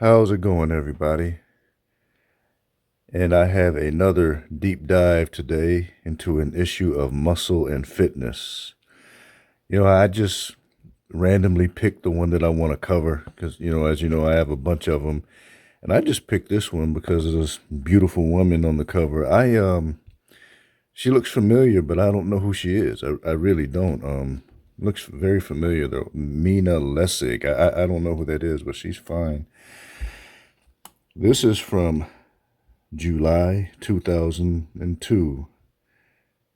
How's it going, everybody? And I have another deep dive today into an issue of muscle and fitness. I just randomly picked the one that I want to cover because, as you know, I have a bunch of them. And I just picked this one because of this beautiful woman on the cover. She looks familiar, but I don't know who she is. I really don't. Looks very familiar though. Mina Lessig. I don't know who that is, but she's fine. This is from July 2002,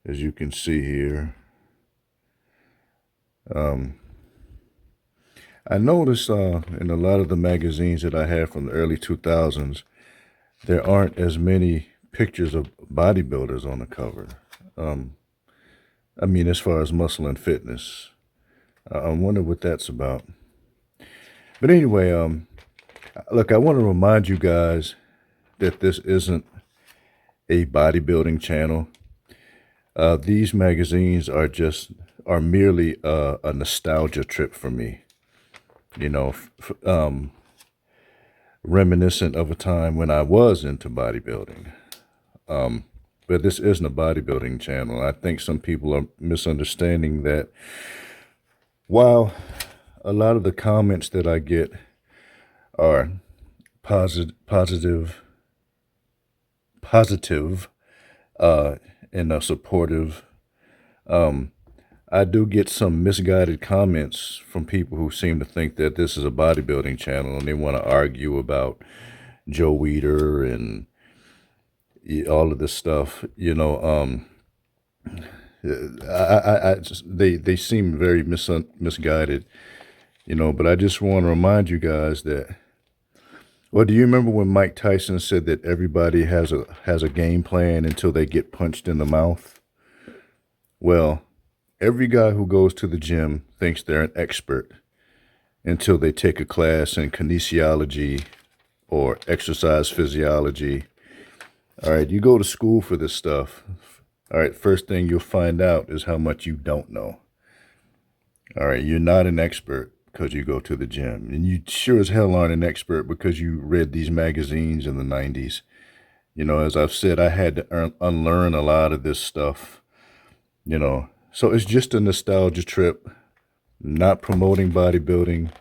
as you can see here. I noticed in a lot of the magazines that I had from the early 2000s, there aren't as many pictures of bodybuilders on the cover. As far as muscle and fitness. I wonder what that's about. But anyway, look, I want to remind you guys that this isn't a bodybuilding channel. These magazines are merely a nostalgia trip for me. Reminiscent of a time when I was into bodybuilding. But this isn't a bodybuilding channel. I think some people are misunderstanding that. While a lot of the comments that I get are positive, and supportive, I do get some misguided comments from people who seem to think that this is a bodybuilding channel and they want to argue about Joe Weider and all of this stuff. They seem very misguided, but I just want to remind you guys that, well, do you remember when Mike Tyson said that everybody has a game plan until they get punched in the mouth? Well, every guy who goes to the gym thinks they're an expert until they take a class in kinesiology or exercise physiology. All right, you go to school for this stuff. All right, first thing you'll find out is how much you don't know. All right, you're not an expert because you go to the gym. And you sure as hell aren't an expert because you read these magazines in the 90s. As I've said, I had to unlearn a lot of this stuff, So it's just a nostalgia trip, not promoting bodybuilding.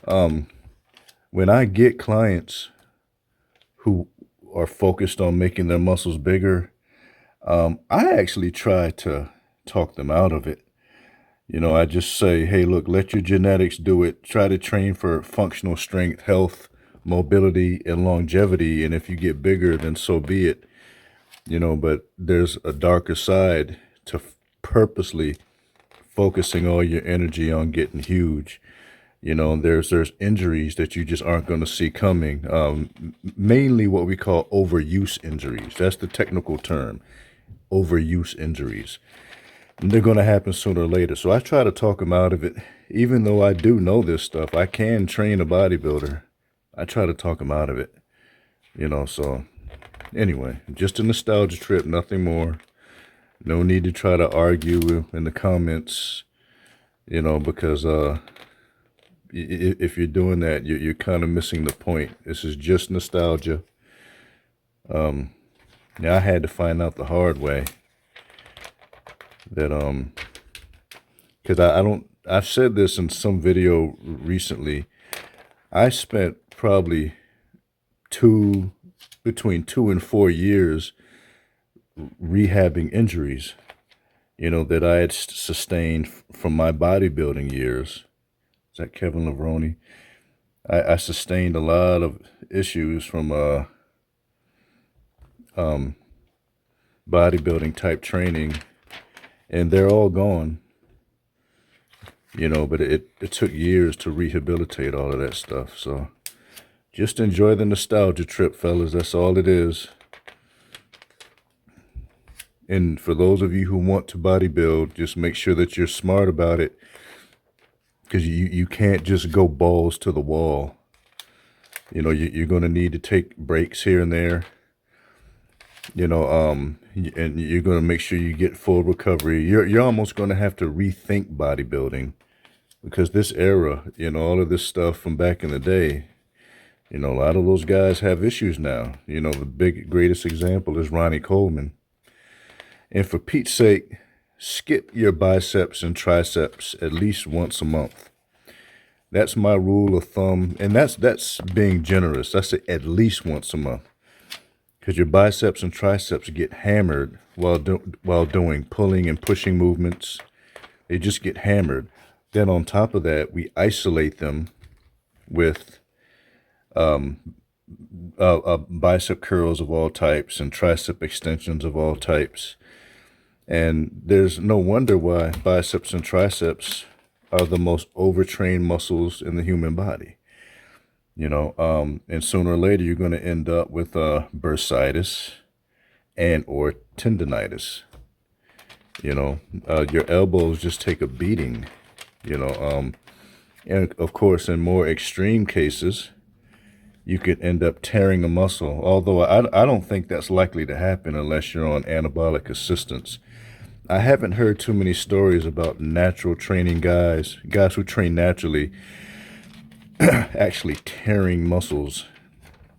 When I get clients who are focused on making their muscles bigger, I actually try to talk them out of it. I just say, hey, look, let your genetics do it. Try to train for functional strength, health, mobility, and longevity. And if you get bigger, then so be it. But there's a darker side to purposely focusing all your energy on getting huge. There's injuries that you just aren't going to see coming. Mainly what we call overuse injuries. That's the technical term, overuse injuries. And they're going to happen sooner or later. So I try to talk them out of it. Even though I do know this stuff, I can train a bodybuilder. I try to talk them out of it. So anyway, just a nostalgia trip, nothing more. No need to try to argue in the comments, because if you're doing that, you're kind of missing the point. This is just nostalgia. I had to find out the hard way that because I've said this in some video recently. I spent probably between 2 and 4 years rehabbing injuries, that I had sustained from my bodybuilding years. Is that Kevin Levroni? I sustained a lot of issues from bodybuilding type training, and they're all gone. But it took years to rehabilitate all of that stuff. So just enjoy the nostalgia trip, fellas. That's all it is. And for those of you who want to bodybuild, just make sure that you're smart about it, because you can't just go balls to the wall. You're going to need to take breaks here and there. And you're going to make sure you get full recovery. You're almost going to have to rethink bodybuilding, because this era, all of this stuff from back in the day, You know, a lot of those guys have issues now. You know, the greatest example is Ronnie Coleman. And for Pete's sake, skip your biceps and triceps at least once a month. That's my rule of thumb, and that's being generous. That's at least once a month, because your biceps and triceps get hammered while doing pulling and pushing movements. They just get hammered. Then on top of that, we isolate them with bicep curls of all types and tricep extensions of all types. And there's no wonder why biceps and triceps are the most overtrained muscles in the human body. You know, and sooner or later you're going to end up with bursitis and or tendonitis. You know, your elbows just take a beating. You know, and of course, in more extreme cases, you could end up tearing a muscle. Although I don't think that's likely to happen unless you're on anabolic assistance. I haven't heard too many stories about natural training guys who train naturally, actually tearing muscles,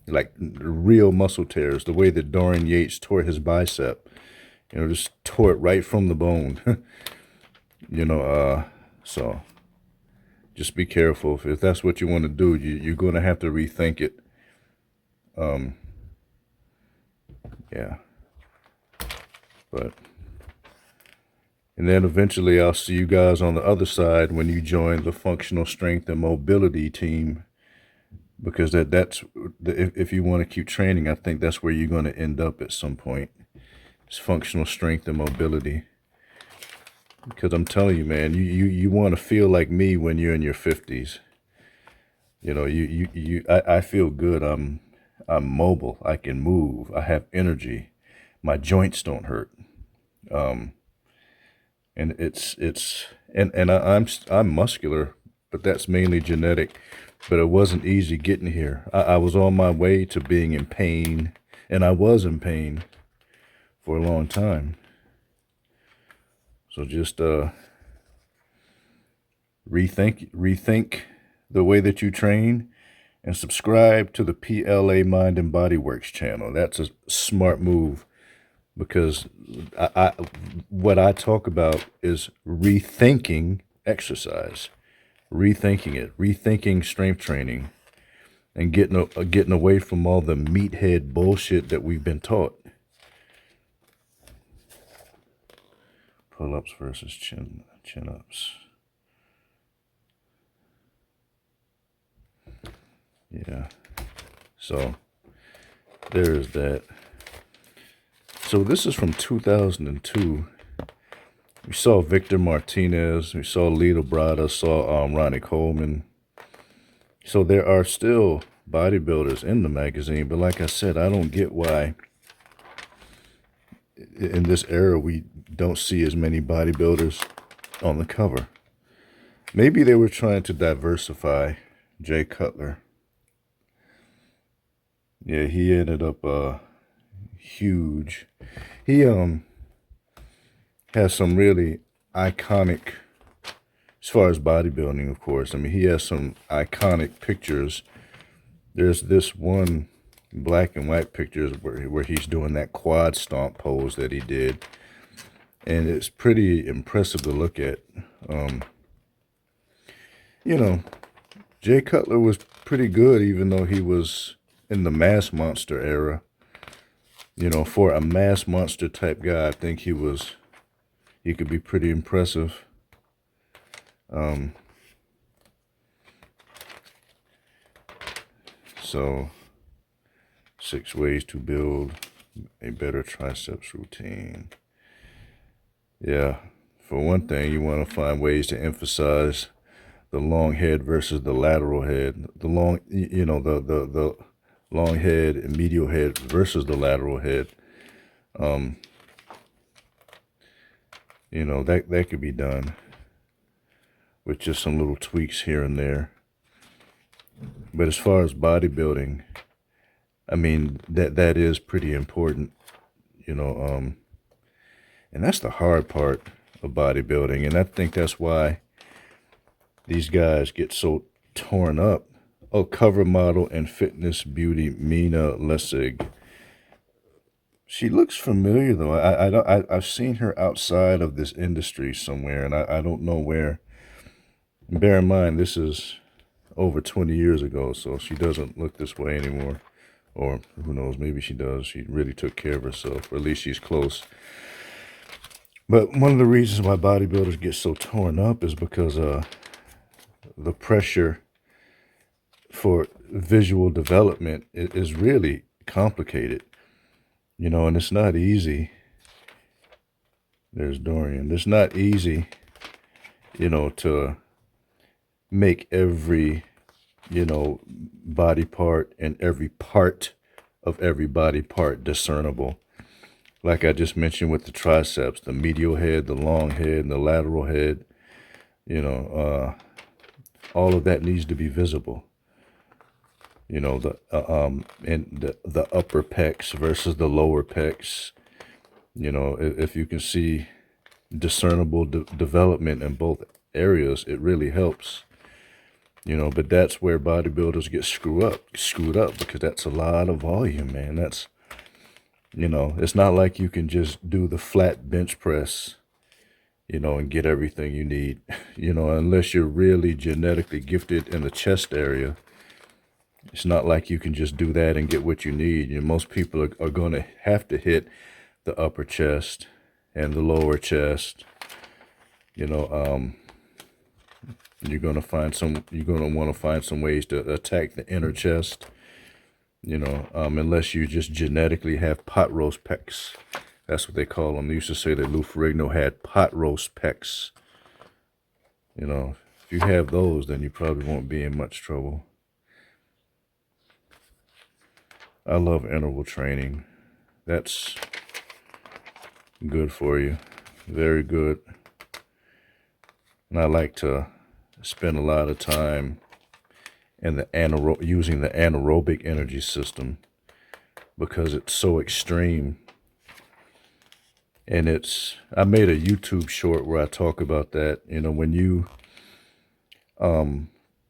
like real muscle tears, the way that Dorian Yates tore his bicep, you know, just tore it right from the bone. You know, so just be careful. If that's what you want to do, you're going to have to rethink it. Yeah. And then eventually I'll see you guys on the other side when you join the functional strength and mobility team, because if you want to keep training, I think that's where you're going to end up at some point. It's functional strength and mobility. Because I'm telling you, man, you want to feel like me when you're in your 50s. You know, I feel good. I'm mobile. I can move. I have energy. My joints don't hurt. And I'm muscular, but that's mainly genetic. But it wasn't easy getting here. I was on my way to being in pain, and I was in pain for a long time. So just rethink the way that you train, and subscribe to the PLA Mind and Body Works channel. That's a smart move, because what I talk about is rethinking exercise, rethinking strength training, and getting away from all the meathead bullshit that we've been taught. Pull-ups versus chin-ups. Yeah. So there's that. So this is from 2002. We saw Victor Martinez. We saw Lito Brada. Saw Ronnie Coleman. So there are still bodybuilders in the magazine. But like I said, I don't get why in this era we don't see as many bodybuilders on the cover. Maybe they were trying to diversify. Jay Cutler. Yeah, he ended up huge. He has some really iconic, as far as bodybuilding, of course. I mean, he has some iconic pictures. There's this one black and white picture where he's doing that quad stomp pose that he did, and it's pretty impressive to look at. You know, Jay Cutler was pretty good, even though he was in the mass monster era. You know, for a mass monster type guy, I think he could be pretty impressive. So 6 ways to build a better triceps routine. Yeah, for one thing, you want to find ways to emphasize the long head versus the lateral head. The long, you know, the long head and medial head versus the lateral head. You know, that could be done with just some little tweaks here and there. But as far as bodybuilding, I mean, that is pretty important, you know, and that's the hard part of bodybuilding. And I think that's why these guys get so torn up Oh, cover model and fitness beauty Mina Lessig. She looks familiar though. I've seen her outside of this industry somewhere, and I don't know where. Bear in mind, this is over 20 years ago, so she doesn't look this way anymore. Or who knows, maybe she does. She really took care of herself, or at least she's close. But one of the reasons why bodybuilders get so torn up is because the pressure for visual development is really complicated, you know, and it's not easy. There's Dorian. It's not easy, you know, to make every, you know, body part and every part of every body part discernible. Like I just mentioned with the triceps, the medial head, the long head, and the lateral head, you know, all of that needs to be visible. You know, the upper pecs versus the lower pecs. You know, if you can see discernible development in both areas, it really helps. You know, but that's where bodybuilders get screwed up because that's a lot of volume, man. That's, you know, it's not like you can just do the flat bench press, you know, and get everything you need, you know, unless you're really genetically gifted in the chest area. It's not like you can just do that and get what you need. You know, most people are going to have to hit the upper chest and the lower chest. You know, you're going to want to find some ways to attack the inner chest. You know, unless you just genetically have pot roast pecs. That's what they call them. They used to say that Lou Ferrigno had pot roast pecs. You know, if you have those, then you probably won't be in much trouble. I love interval training. That's good for you. Very good. And I like to spend a lot of time in the using the anaerobic energy system because it's so extreme. And I made a YouTube short where I talk about that. You know, when you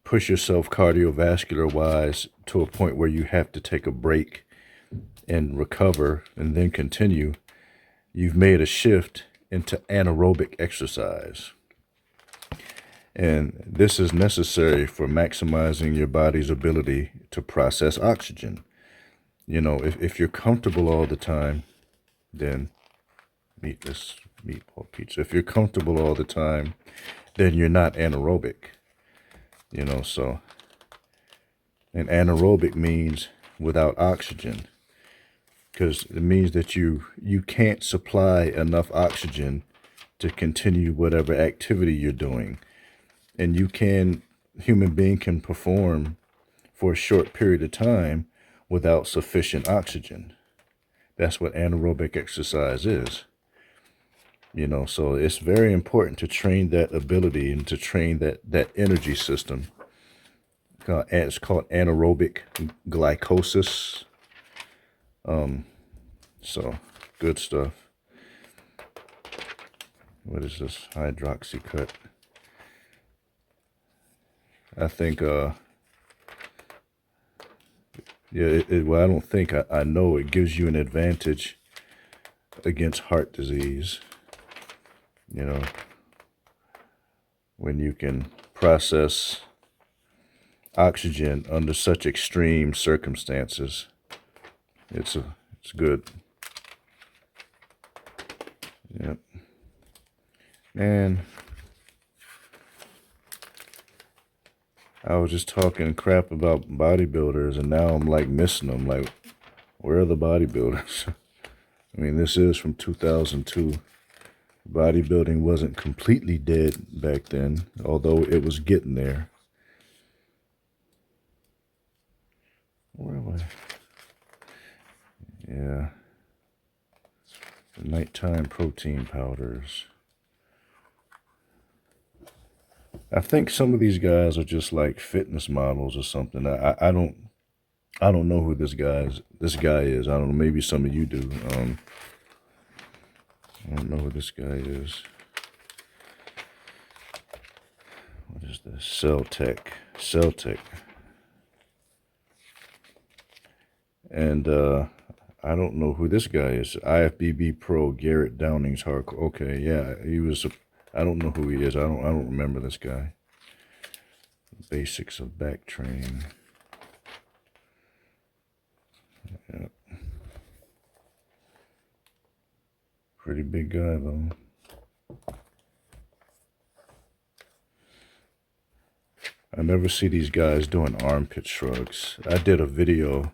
push yourself cardiovascular wise to a point where you have to take a break and recover and then continue, you've made a shift into anaerobic exercise. And this is necessary for maximizing your body's ability to process oxygen. You know, if you're comfortable all the time, then eat this meatball pizza. If you're comfortable all the time, then you're not anaerobic. You know, so, and anaerobic means without oxygen, because it means that you can't supply enough oxygen to continue whatever activity you're doing. And human being can perform for a short period of time without sufficient oxygen. That's what anaerobic exercise is. You know, so it's very important to train that ability and to train that energy system. It's called anaerobic glycosis. So good stuff. What is this? Hydroxycut. I think, well, I don't think, I know it gives you an advantage against heart disease. You know, when you can process oxygen under such extreme circumstances, it's good. Yep. And I was just talking crap about bodybuilders, and now I'm like missing them. Like, where are the bodybuilders? I mean, this is from 2002. Bodybuilding wasn't completely dead back then, although it was getting there. Where am I? Yeah. The nighttime protein powders. I think some of these guys are just like fitness models or something. I don't know who this guy is. I don't know. Maybe some of you do. I don't know who this guy is. What is this? Cell Tech. And I don't know who this guy is. IFBB Pro, Garrett Downing's hardcore. Okay, yeah, he was. I don't know who he is. I don't remember this guy. Basics of back training. Yeah. Pretty big guy though. I never see these guys doing armpit shrugs. I did a video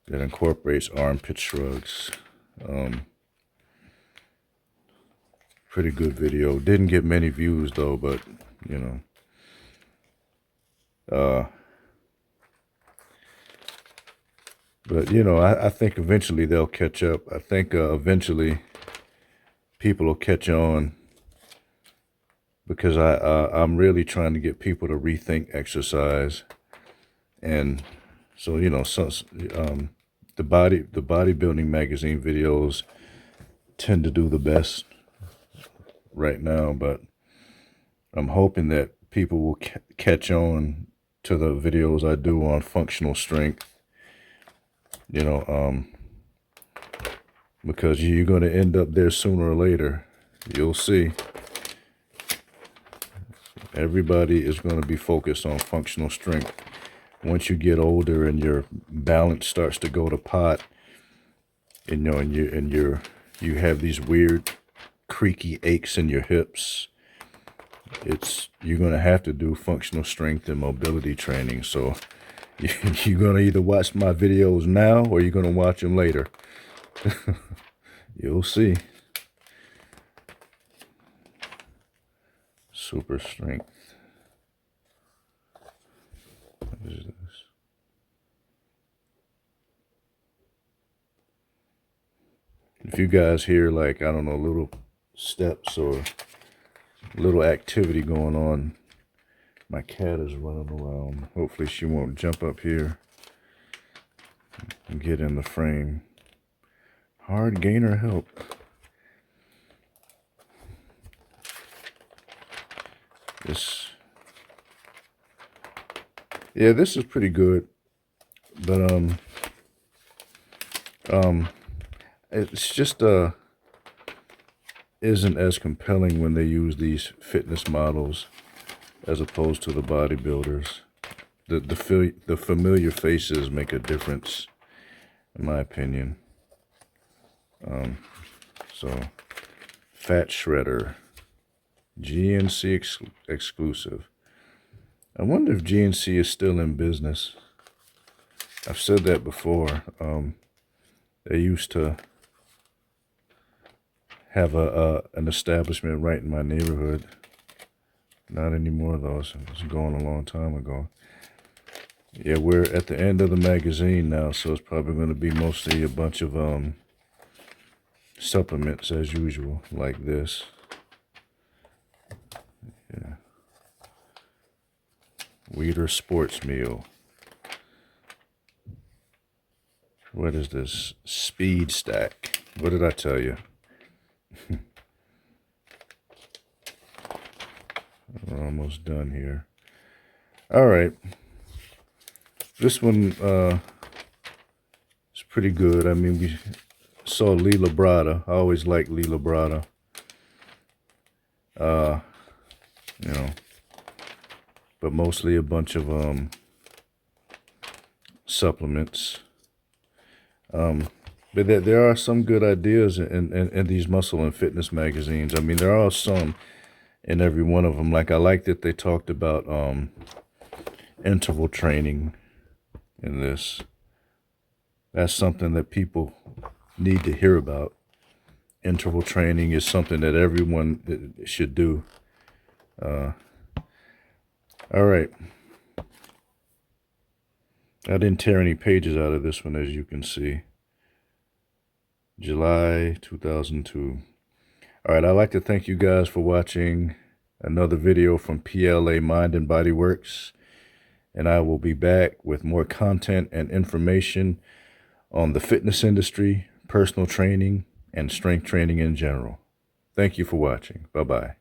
that incorporates armpit shrugs. Pretty good video. Didn't get many views though, but you know. But you know, I think eventually they'll catch up. I think eventually people will catch on, because I'm really trying to get people to rethink exercise. And so, you know, the bodybuilding magazine videos tend to do the best right now, but I'm hoping that people will catch on to the videos I do on functional strength, you know, because you're going to end up there sooner or later. You'll see. Everybody is going to be focused on functional strength. Once you get older and your balance starts to go to pot, you know, and you have these weird creaky aches in your hips, you're going to have to do functional strength and mobility training. So you're going to either watch my videos now or you're going to watch them later. You'll see. Super strength. What is this? If you guys hear, like, I don't know, little steps or little activity going on, my cat is running around. Hopefully she won't jump up here and get in the frame. Hard gainer help. Yeah, this is pretty good, but it's just isn't as compelling when they use these fitness models as opposed to the bodybuilders. The familiar faces make a difference, in my opinion. So, Fat Shredder, GNC exclusive. I wonder if GNC is still in business. I've said that before. They used to have an establishment right in my neighborhood. Not anymore though. It's going a long time ago. Yeah, we're at the end of the magazine now, so it's probably going to be mostly a bunch of supplements as usual, like this. Yeah. Weider Sports Meal. What is this? Speed Stack. What did I tell you? We're almost done here. All right. This one is pretty good. I mean, we saw Lee Labrada. I always like Lee Labrada. You know, but mostly a bunch of supplements. But there are some good ideas in these muscle and fitness magazines. I mean, there are some in every one of them. Like, I like that they talked about interval training in this. That's something that people need to hear about. Interval training is something that everyone should do. All right. I didn't tear any pages out of this one, as you can see. July 2002. All right, I'd like to thank you guys for watching another video from PLA Mind and Body Works. And I will be back with more content and information on the fitness industry, personal training, and strength training in general. Thank you for watching. Bye-bye.